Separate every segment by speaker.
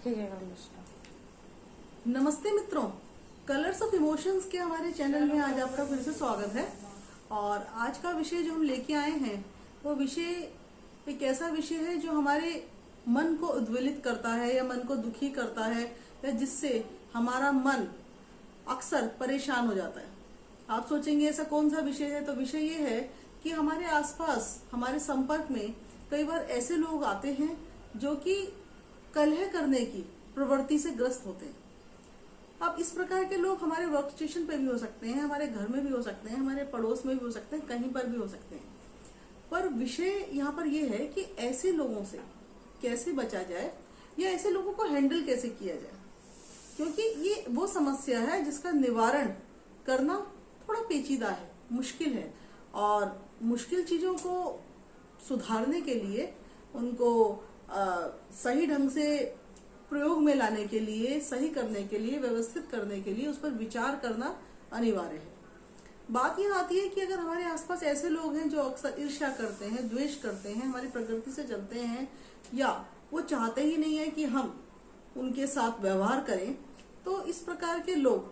Speaker 1: ठीक है कर लो स्टार्ट।
Speaker 2: नमस्ते मित्रों, कलर्स ऑफ इमोशंस के हमारे चैनल में आज आपका फिर से स्वागत है। और आज का विषय जो हम लेके आए हैं वो विषय एक ऐसा विषय है जो हमारे मन को उद्वेलित करता है या मन को दुखी करता है या जिससे हमारा मन अक्सर परेशान हो जाता है। आप सोचेंगे ऐसा कौन सा विषय है, तो विषय ये है कि हमारे आसपास हमारे संपर्क में कई बार ऐसे लोग आते हैं जो कि कलह करने की प्रवृत्ति से ग्रस्त होते हैं। अब इस प्रकार के लोग हमारे वर्क स्टेशन पे भी हो सकते हैं, हमारे घर में भी हो सकते हैं, हमारे पड़ोस में भी हो सकते हैं, कहीं पर भी हो सकते हैं। पर विषय यहाँ पर यह है कि ऐसे लोगों से कैसे बचा जाए या ऐसे लोगों को हैंडल कैसे किया जाए, क्योंकि ये वो समस्या है जिसका निवारण करना थोड़ा पेचीदा है, मुश्किल है। और मुश्किल चीजों को सुधारने के लिए, उनको सही ढंग से प्रयोग में लाने के लिए, सही करने के लिए, व्यवस्थित करने के लिए उस पर विचार करना अनिवार्य है। बात यह आती है कि अगर हमारे आसपास ऐसे लोग हैं जो अक्सर ईर्ष्या करते हैं, द्वेष करते हैं, हमारी प्रकृति से चलते हैं या वो चाहते ही नहीं है कि हम उनके साथ व्यवहार करें, तो इस प्रकार के लोग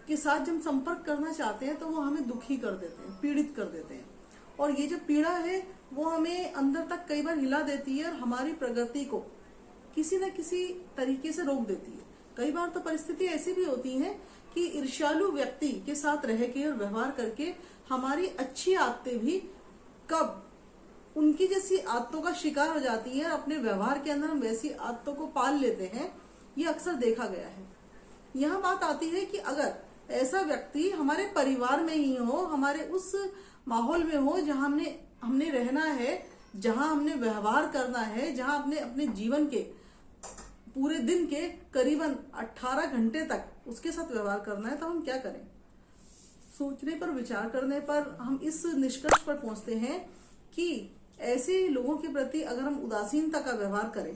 Speaker 2: के साथ जब संपर्क करना चाहते हैं तो वो हमें दुखी कर देते हैं, पीड़ित कर देते हैं। और ये जो पीड़ा है वो हमें अंदर तक कई बार हिला देती है और हमारी प्रगति को किसी न किसी तरीके से रोक देती है। कई बार तो परिस्थिति ऐसी भी होती है कि ईर्ष्यालु व्यक्ति के साथ रह के और व्यवहार करके हमारी अच्छी आदतें भी कब उनकी जैसी आदतों का शिकार हो जाती है और अपने व्यवहार के अंदर हम वैसी आदतों को पाल लेते हैं। ये अक्सर देखा गया है। यहाँ बात आती है कि अगर ऐसा व्यक्ति हमारे परिवार में ही हो, हमारे उस माहौल में हो जहां हमने रहना है, जहां हमने व्यवहार करना है, जहां अपने जीवन के पूरे दिन के करीबन 18 घंटे तक उसके साथ व्यवहार करना है, तो हम क्या करें। सोचने पर, विचार करने पर हम इस निष्कर्ष पर पहुंचते हैं कि ऐसे लोगों के प्रति अगर हम उदासीनता का व्यवहार करें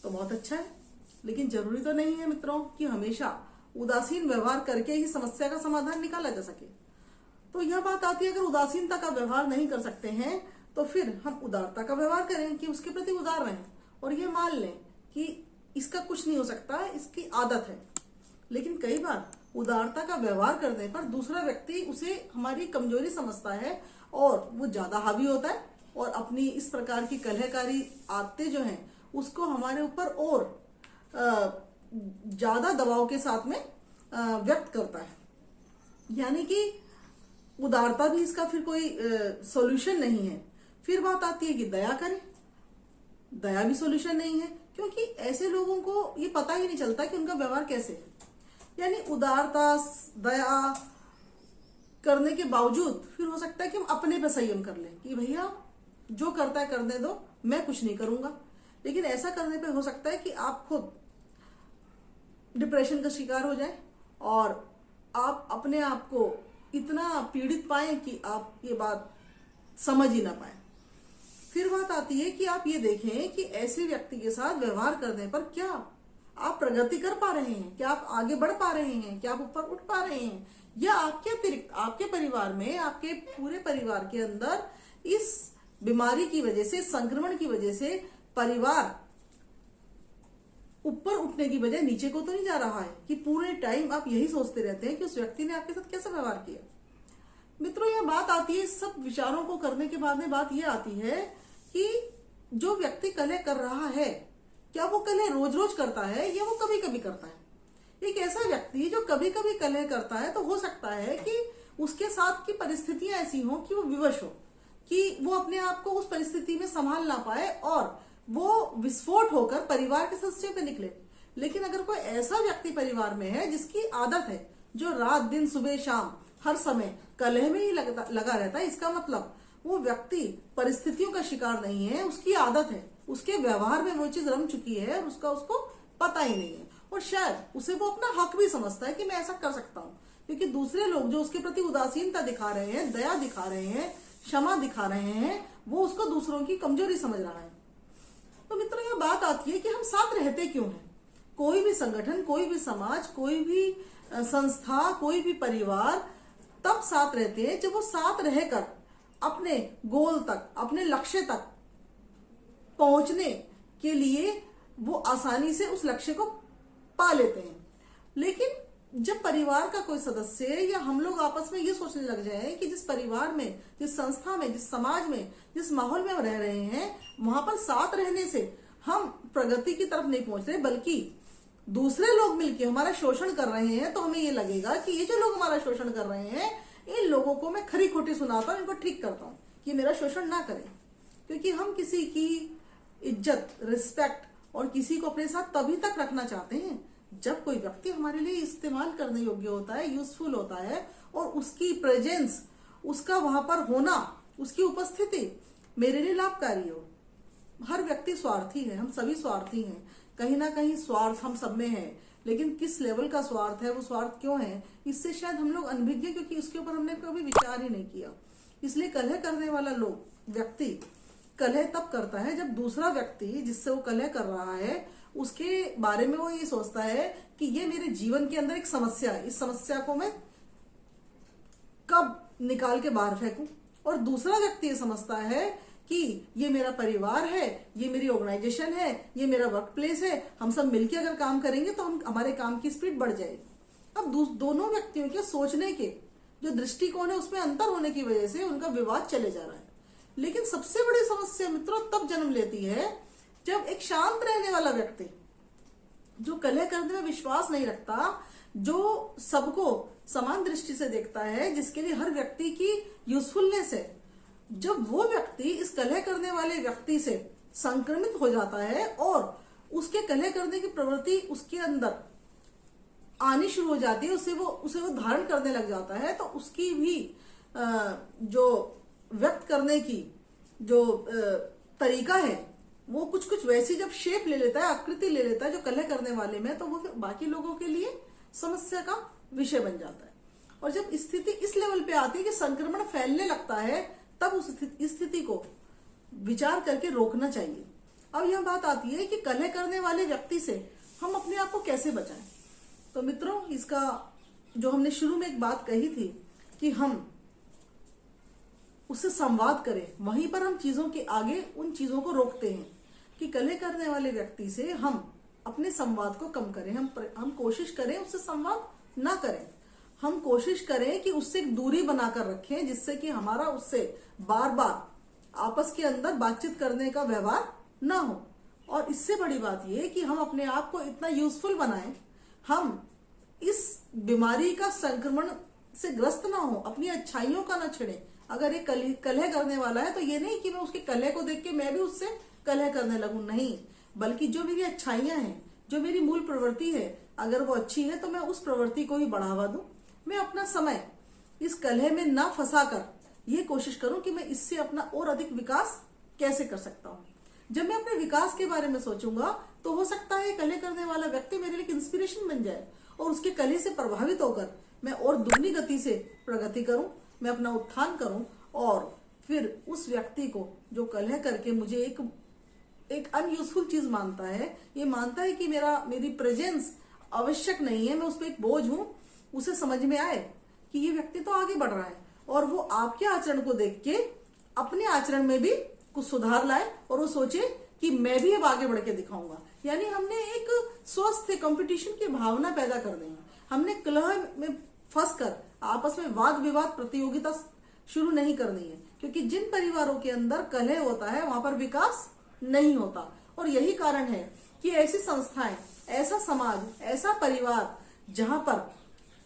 Speaker 2: तो बहुत अच्छा है। लेकिन जरूरी तो नहीं है मित्रों कि हमेशा उदासीन व्यवहार करके ही समस्या का समाधान निकाला जा सके। तो यह बात आती है, अगर उदासीनता का व्यवहार नहीं कर सकते हैं तो फिर हम उदारता का व्यवहार करें कि उसके प्रति उदार रहें और ये मान लें कि इसका कुछ नहीं हो सकता, इसकी आदत है। लेकिन कई बार उदारता का व्यवहार करने पर दूसरा व्यक्ति उसे हमारी कमजोरी समझता है और वो ज्यादा हावी होता है और अपनी इस प्रकार की कलहकारी आदतें जो हैं उसको हमारे ऊपर और ज्यादा दबाव के साथ में व्यक्त करता है। यानी कि उदारता भी इसका फिर कोई सॉल्यूशन नहीं है। फिर बात आती है कि दया करें, दया भी सॉल्यूशन नहीं है, क्योंकि ऐसे लोगों को ये पता ही नहीं चलता कि उनका व्यवहार कैसे है। यानी उदारता, दया करने के बावजूद फिर हो सकता है कि हम अपने पे संयम कर लें कि भैया जो करता है करने दो, मैं कुछ नहीं करूंगा। लेकिन ऐसा करने पे हो सकता है कि आप खुद डिप्रेशन का शिकार हो जाए और आप अपने आप को इतना पीड़ित पाएं कि आप ये बात समझ ही ना पाए। फिर बात आती है कि आप ये देखें कि ऐसे व्यक्ति के साथ व्यवहार करने पर क्या आप प्रगति कर पा रहे हैं, क्या आप आगे बढ़ पा रहे हैं, क्या आप ऊपर उठ पा रहे हैं, या आपके अतिरिक्त आपके परिवार में, आपके पूरे परिवार के अंदर इस बीमारी की वजह से, संक्रमण की वजह से परिवार ऊपर उठने की बजाय नीचे को तो नहीं जा रहा है कि पूरे टाइम आप यही सोचते रहते हैं कि उस व्यक्ति ने आपके साथ कैसा व्यवहार किया। मित्रों, यह बात आती है, सब विचारों को करने के बाद में बात यह आती है कि जो व्यक्ति कलह कर रहा है, क्या वो कलह रोज रोज करता है या वो कभी कभी करता है। एक ऐसा व्यक्ति जो कभी कभी कलह करता है तो हो सकता है कि उसके साथ की परिस्थितियां ऐसी हों कि वो विवश हो, कि वो अपने आप को उस परिस्थिति में संभाल ना पाए और वो विस्फोट होकर परिवार के सदस्यों पे निकले। लेकिन अगर कोई ऐसा व्यक्ति परिवार में है जिसकी आदत है, जो रात दिन सुबह शाम हर समय कलह में ही लगा रहता है, इसका मतलब वो व्यक्ति परिस्थितियों का शिकार नहीं है, उसकी आदत है, उसके व्यवहार में वो चीज रम चुकी है और उसको पता ही नहीं है। और शायद उसे वो अपना हक भी समझता है कि मैं ऐसा कर सकता हूँ, क्योंकि दूसरे लोग जो उसके प्रति उदासीनता दिखा रहे हैं, दया दिखा रहे हैं, क्षमा दिखा रहे हैं, वो उसको दूसरों की कमजोरी समझ रहा है। तो मित्रों, यह बात आती है कि हम साथ रहते क्यों हैं। कोई भी संगठन, कोई भी समाज, कोई भी संस्था, कोई भी परिवार तब साथ रहते हैं जब वो साथ रहकर अपने गोल तक, अपने लक्ष्य तक पहुंचने के लिए वो आसानी से उस लक्ष्य को पा लेते हैं। लेकिन जब परिवार का कोई सदस्य या हम लोग आपस में ये सोचने लग जाए कि जिस परिवार में, जिस संस्था में, जिस समाज में, जिस माहौल में हम रह रहे हैं, वहां पर साथ रहने से हम प्रगति की तरफ नहीं पहुंच रहे, बल्कि दूसरे लोग मिलकर हमारा शोषण कर रहे हैं, तो हमें ये लगेगा कि ये जो लोग हमारा शोषण कर रहे हैं, इन लोगों को मैं खरी खोटी सुनाता हूं, इनको ठीक करता हूं कि मेरा शोषण ना करें। क्योंकि हम किसी की इज्जत, रिस्पेक्ट और किसी को अपने साथ तभी तक रखना चाहते हैं जब कोई व्यक्ति हमारे लिए इस्तेमाल करने योग्य होता है, यूजफुल होता है, और उसकी प्रेजेंस, उसका वहां पर होना, उसकी उपस्थिति मेरे लिए लाभकारी हो। हर व्यक्ति स्वार्थी है, हम सभी स्वार्थी हैं, कहीं ना कहीं स्वार्थ हम सब में है, लेकिन किस लेवल का स्वार्थ है, वो स्वार्थ क्यों है, इससे शायद हम लोग अनभिज्ञ, क्योंकि इसके ऊपर हमने कभी विचार ही नहीं किया। इसलिए कलह करने वाला व्यक्ति कलह तब करता है जब दूसरा व्यक्ति जिससे वो कलह कर रहा है उसके बारे में वो ये सोचता है कि ये मेरे जीवन के अंदर एक समस्या है, इस समस्या को मैं कब निकाल के बाहर फेंकूं। और दूसरा व्यक्ति ये समझता है कि ये मेरा परिवार है, ये मेरी ऑर्गेनाइजेशन है, ये मेरा वर्क प्लेस है, हम सब मिलकर अगर काम करेंगे तो हमारे काम की स्पीड बढ़ जाएगी। अब दोनों व्यक्तियों के सोचने के जो दृष्टिकोण है उसमें अंतर होने की वजह से उनका विवाद चले जा रहा है। लेकिन सबसे बड़ी समस्या मित्रों तब जन्म लेती है जब एक शांत रहने वाला व्यक्ति, जो कलह करने में विश्वास नहीं रखता, जो सबको समान दृष्टि से देखता है, जिसके लिए हर व्यक्ति की यूजफुलनेस है, जब वो व्यक्ति इस कलह करने वाले व्यक्ति से संक्रमित हो जाता है और उसके कलह करने की प्रवृत्ति उसके अंदर आनी शुरू हो जाती है, उसे वो धारण करने लग जाता है, तो उसकी भी जो व्यक्त करने की जो तरीका है वो कुछ वैसी जब शेप ले लेता है, आकृति ले लेता है जो कलह करने वाले में, तो वो बाकी लोगों के लिए समस्या का विषय बन जाता है। और जब स्थिति इस लेवल पे आती है कि संक्रमण फैलने लगता है, तब उस स्थिति को विचार करके रोकना चाहिए। अब यह बात आती है कि कलह करने वाले व्यक्ति से हम अपने आप को कैसे बचाएं। तो मित्रों, इसका जो हमने शुरू में एक बात कही थी कि हम उससे संवाद करें, वहीं पर हम चीजों के आगे उन चीजों को रोकते हैं कि कलह करने वाले व्यक्ति से हम अपने संवाद को कम करें। हम कोशिश करें उससे संवाद ना करें, हम कोशिश करें कि उससे एक दूरी बनाकर रखें, जिससे कि हमारा उससे बार बार आपस के अंदर बातचीत करने का व्यवहार ना हो। और इससे बड़ी बात यह कि हम अपने आप को इतना यूजफुल बनाएं, हम इस बीमारी का संक्रमण से ग्रस्त ना हो, अपनी अच्छाइयों का ना छिड़े। अगर एक कलह करने वाला है तो ये नहीं कि मैं उसके कलह को देख के मैं भी उससे कलह करने लगूं, नहीं, बल्कि जो मेरी अच्छाइयां हैं, जो मेरी मूल प्रवृत्ति है, अगर वो अच्छी है तो मैं उस प्रवृत्ति को ही बढ़ावा दूं। मैं अपना समय इस कलह में ना फंसाकर ये कोशिश करूं कि मैं इससे अपना और अधिक विकास कैसे कर सकता हूं। जब मैं अपने विकास के बारे में सोचूंगा तो हो सकता है कलह करने वाला व्यक्ति मेरे लिए इंस्पिरेशन बन जाए और उसके कलह से प्रभावित होकर मैं और दुगनी गति से प्रगति करूं, मैं अपना उत्थान करूं, और फिर उस व्यक्ति को जो कलह करके मुझे एक अनयूजफुल चीज मानता है, ये मानता है कि मेरी प्रेजेंस आवश्यक नहीं है, मैं उस पर एक बोझ हूं, उसे समझ में आए कि ये व्यक्ति तो आगे बढ़ रहा है और वो आपके आचरण को देख के अपने आचरण में भी कुछ सुधार लाए और वो सोचे कि मैं भी अब आगे बढ़ के दिखाऊंगा। यानी हमने एक स्वस्थ कंपटीशन की भावना पैदा कर दी है। हमने कलह में फंसकर आपस में वाद विवाद प्रतियोगिता शुरू नहीं करनी है, क्योंकि जिन परिवारों के अंदर कलह होता है वहां पर विकास नहीं होता। और यही कारण है कि ऐसी संस्थाएं, ऐसा समाज, ऐसा परिवार जहां पर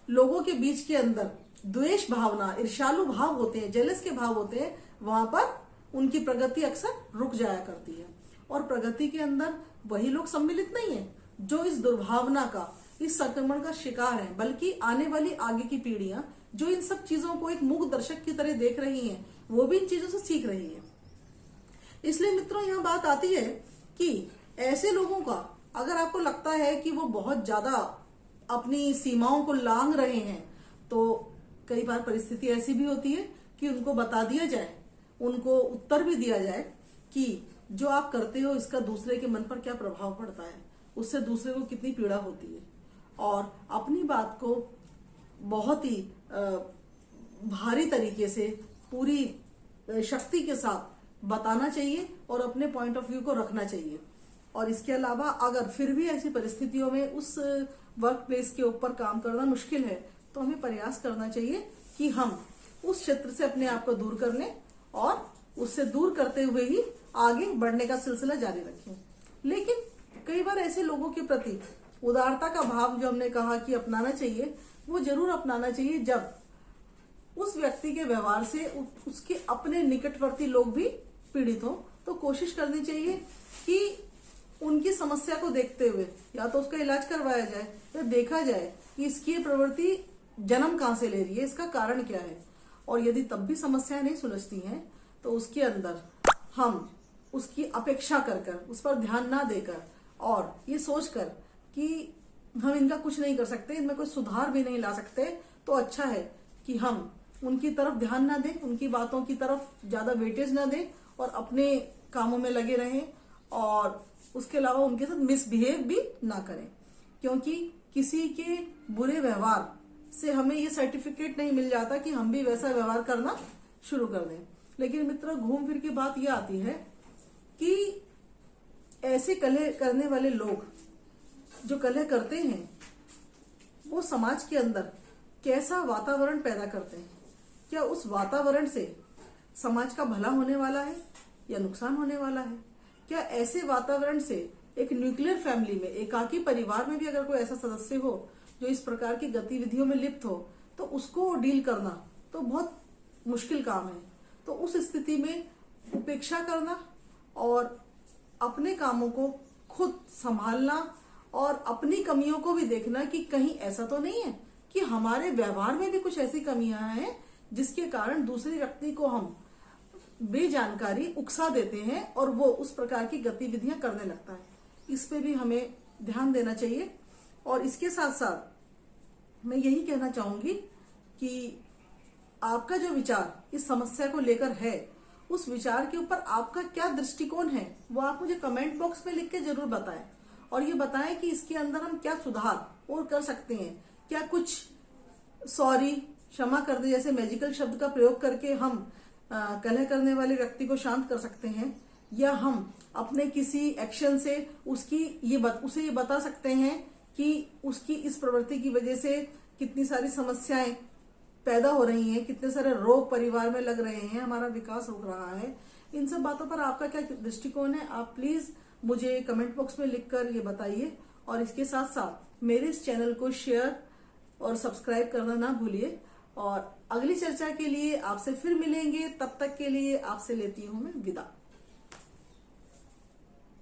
Speaker 2: लोगों के बीच के अंदर द्वेष भावना, ईर्ष्यालु भाव होते हैं, जेलस के भाव होते हैं, वहां पर उनकी प्रगति अक्सर रुक जाया करती है। और प्रगति के अंदर वही लोग सम्मिलित नहीं है जो इस दुर्भावना का, इस संक्रमण का शिकार है, बल्कि आने वाली आगे की पीढ़ियां जो इन सब चीजों को एक मूक दर्शक की तरह देख रही हैं, वो भी इन चीजों से सीख रही है। इसलिए मित्रों, यह बात आती है कि ऐसे लोगों का, अगर आपको लगता है कि वो बहुत ज्यादा अपनी सीमाओं को लांघ रहे हैं, तो कई बार परिस्थिति ऐसी भी होती है कि उनको बता दिया जाए, उनको उत्तर भी दिया जाए कि जो आप करते हो इसका दूसरे के मन पर क्या प्रभाव पड़ता है, उससे दूसरे को कितनी पीड़ा होती है। और अपनी बात को बहुत ही भारी तरीके से, पूरी शक्ति के साथ बताना चाहिए और अपने पॉइंट ऑफ व्यू को रखना चाहिए। और इसके अलावा अगर फिर भी ऐसी परिस्थितियों में उस वर्क प्लेस के ऊपर काम करना मुश्किल है तो हमें प्रयास करना चाहिए कि हम उस क्षेत्र से अपने आप को दूर कर लें और उससे दूर करते हुए ही आगे बढ़ने का सिलसिला जारी रखें। लेकिन कई बार ऐसे लोगों के प्रति उदारता का भाव जो हमने कहा कि अपनाना चाहिए, वो जरूर अपनाना चाहिए जब उस व्यक्ति के व्यवहार से उसके अपने निकटवर्ती लोग भी पीड़ित हो। तो कोशिश करनी चाहिए कि उनकी समस्या को देखते हुए या तो उसका इलाज करवाया जाए या देखा जाए कि इसकी ये प्रवृत्ति जन्म कहाँ से ले रही है, इसका कारण क्या है। और यदि तब भी समस्याएं नहीं सुलझती हैं तो उसके अंदर हम उसकी अपेक्षा कर उस पर ध्यान ना देकर और ये सोचकर कि हम इनका कुछ नहीं कर सकते, इनमें कोई सुधार भी नहीं ला सकते, तो अच्छा है कि हम उनकी तरफ ध्यान ना दें, उनकी बातों की तरफ ज्यादा वेटेज ना दें और अपने कामों में लगे रहें और उसके अलावा उनके साथ मिसबिहेव भी ना करें। क्योंकि किसी के बुरे व्यवहार से हमें ये सर्टिफिकेट नहीं मिल जाता कि हम भी वैसा व्यवहार करना शुरू कर दें। लेकिन मित्रों, घूम फिर के बात यह आती है कि ऐसे कलह करने वाले लोग जो कलह करते हैं वो समाज के अंदर कैसा वातावरण पैदा करते हैं। क्या उस वातावरण से समाज का भला होने वाला है या नुकसान होने वाला है? क्या ऐसे वातावरण से एक न्यूक्लियर फैमिली में, एकाकी परिवार में भी अगर कोई ऐसा सदस्य हो जो इस प्रकार की गतिविधियों में लिप्त हो तो उसको डील करना तो बहुत मुश्किल काम है। तो उस स्थिति में उपेक्षा करना और अपने कामों को खुद संभालना और अपनी कमियों को भी देखना कि कहीं ऐसा तो नहीं है कि हमारे व्यवहार में भी कुछ ऐसी कमियां हैं जिसके कारण दूसरे व्यक्ति को हम बेजानकारी उकसा देते हैं और वो उस प्रकार की गतिविधियां करने लगता है। इस पे भी हमें ध्यान देना चाहिए। और इसके साथ साथ मैं यही कहना चाहूंगी कि आपका जो विचार इस समस्या को लेकर है, उस विचार के ऊपर आपका क्या दृष्टिकोण है वो आप मुझे कमेंट बॉक्स में लिख के जरूर बताएं और ये बताएं कि इसके अंदर हम क्या सुधार और कर सकते हैं। क्या कुछ सॉरी, क्षमा कर दे जैसे मैजिकल शब्द का प्रयोग करके हम कलह करने वाले व्यक्ति को शांत कर सकते हैं, या हम अपने किसी एक्शन से उसे ये बता सकते हैं कि उसकी इस प्रवृत्ति की वजह से कितनी सारी समस्याएं पैदा हो रही हैं, कितने सारे रोग परिवार में लग रहे हैं, हमारा विकास रुक रहा है। इन सब बातों पर आपका क्या दृष्टिकोण है, आप प्लीज मुझे कमेंट बॉक्स में लिखकर ये बताइए। और इसके साथ साथ मेरे इस चैनल को शेयर और सब्सक्राइब करना ना भूलिए। और अगली चर्चा के लिए आपसे फिर मिलेंगे, तब तक के लिए आपसे लेती हूं मैं विदा।